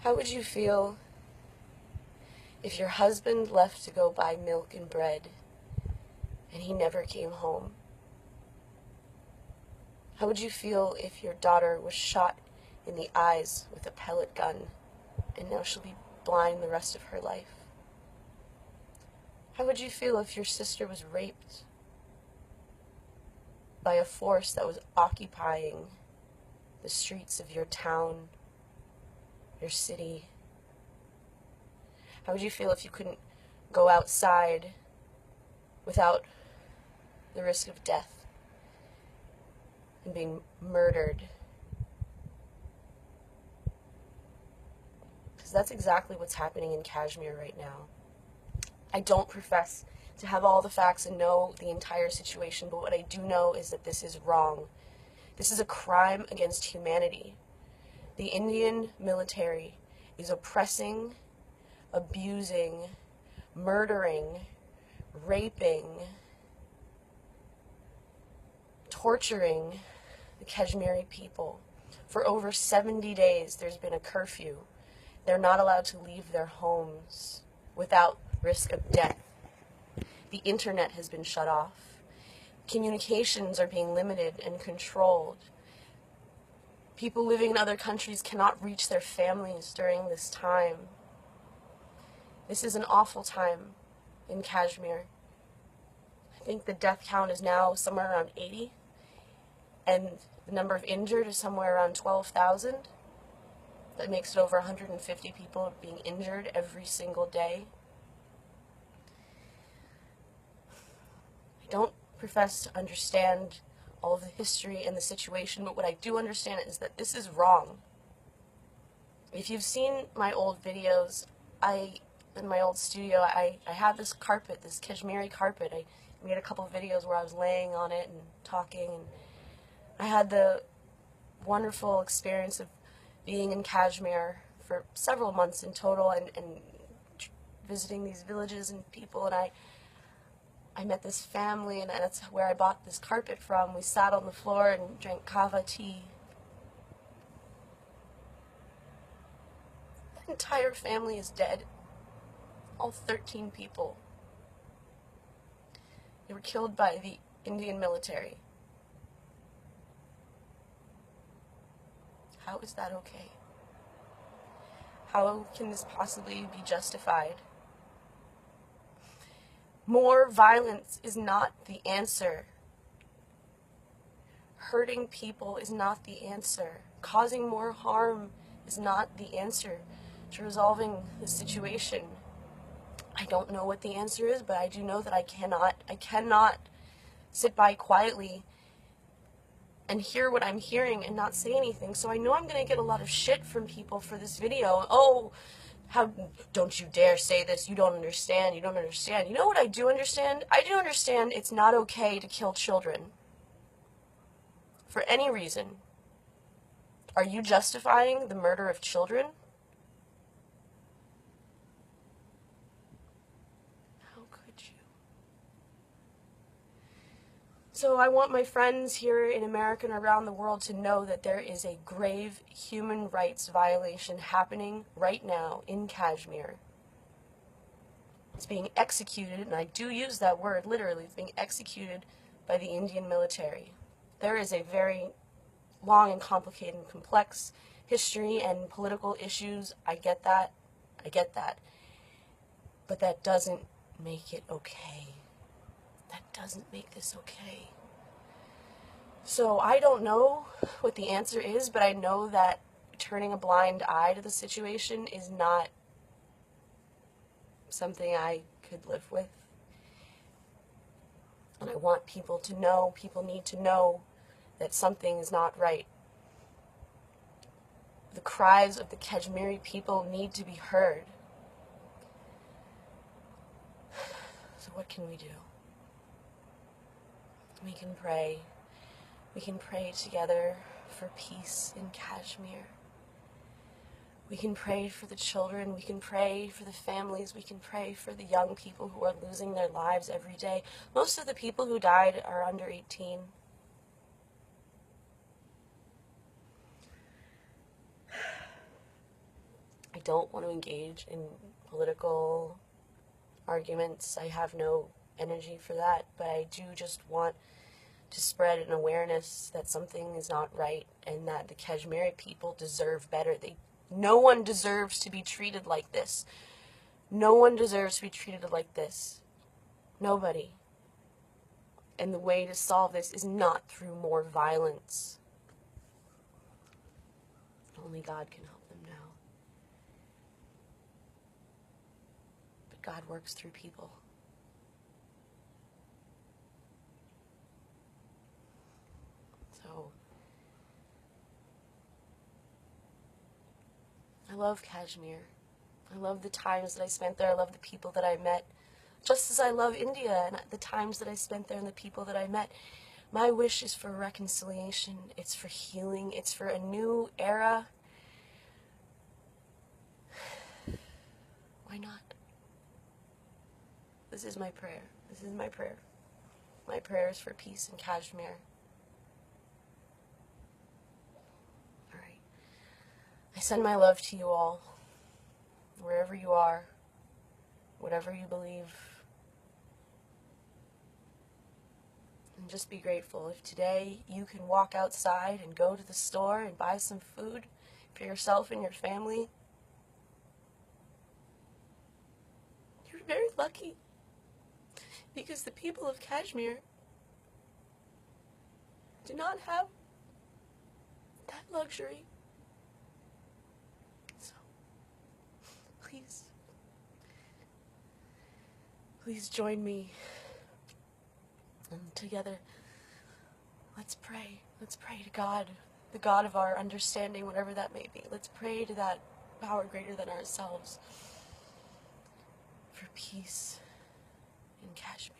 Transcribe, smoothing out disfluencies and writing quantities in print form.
How would you feel if your husband left to go buy milk and bread and he never came home? How would you feel if your daughter was shot in the eyes with a pellet gun and now she'll be blind the rest of her life? How would you feel if your sister was raped by a force that was occupying the streets of your town, your city? How would you feel if you couldn't go outside without the risk of death and being murdered? Because that's exactly what's happening in Kashmir right now. I don't profess to have all the facts and know the entire situation, but what I do know is that this is wrong. This is a crime against humanity. The Indian military is oppressing, abusing, murdering, raping, torturing the Kashmiri people. For over 70 days, there's been a curfew. They're not allowed to leave their homes without risk of death. The internet has been shut off. Communications are being limited and controlled. People living in other countries cannot reach their families during this time. This is an awful time in Kashmir. I think the death count is now somewhere around 80, and the number of injured is somewhere around 12,000. That makes it over 150 people being injured every single day. I don't profess to understand all of the history and the situation, but what I do understand is that this is wrong. If you've seen my old videos, in my old studio, I had this carpet, this Kashmiri carpet. I made a couple of videos where I was laying on it and talking, and I had the wonderful experience of being in Kashmir for several months in total, and visiting these villages and people, and I met this family, and that's where I bought this carpet from. We sat on the floor and drank kava tea. The entire family is dead. All 13 people. They were killed by the Indian military. How is that okay? How can this possibly be justified? More violence is not the answer. Hurting people is not the answer. Causing more harm is not the answer to resolving the situation. I don't know what the answer is, but I do know that I cannot sit by quietly and hear what I'm hearing and not say anything. So I know I'm going to get a lot of shit from people for this video. Oh, how don't you dare say this? You don't understand. You don't understand. You know what I do understand? I do understand it's not okay to kill children for any reason. Are you justifying the murder of children? How could you? So I want my friends here in America and around the world to know that there is a grave human rights violation happening right now in Kashmir. It's being executed, and I do use that word literally, it's being executed by the Indian military. There is a very long and complicated and complex history and political issues. I get that. But that doesn't make it okay. That doesn't make this okay. So I don't know what the answer is, but I know that turning a blind eye to the situation is not something I could live with. And I want people to know, people need to know that something is not right. The cries of the Kashmiri people need to be heard. So what can we do? We can pray. We can pray together for peace in Kashmir. We can pray for the children. We can pray for the families. We can pray for the young people who are losing their lives every day. Most of the people who died are under 18. I don't want to engage in political arguments. I have no energy for that, but I do just want to spread an awareness that something is not right and that the Kashmiri people deserve better. No one deserves to be treated like this. No one deserves to be treated like this. Nobody. And the way to solve this is not through more violence. Only God can help them now. But God works through people. So, I love Kashmir. I love the times that I spent there. I love the people that I met. Just as I love India and the times that I spent there and the people that I met. My wish is for reconciliation. It's for healing. It's for a new era. Why not? This is my prayer. This is my prayer. My prayer is for peace in Kashmir. All right. I send my love to you all, wherever you are, whatever you believe. And just be grateful. If today you can walk outside and go to the store and buy some food for yourself and your family, you're very lucky. Because the people of Kashmir do not have that luxury. So, please join me. And together, let's pray. Let's pray to God, the God of our understanding, whatever that may be. Let's pray to that power greater than ourselves for peace in Kashmir.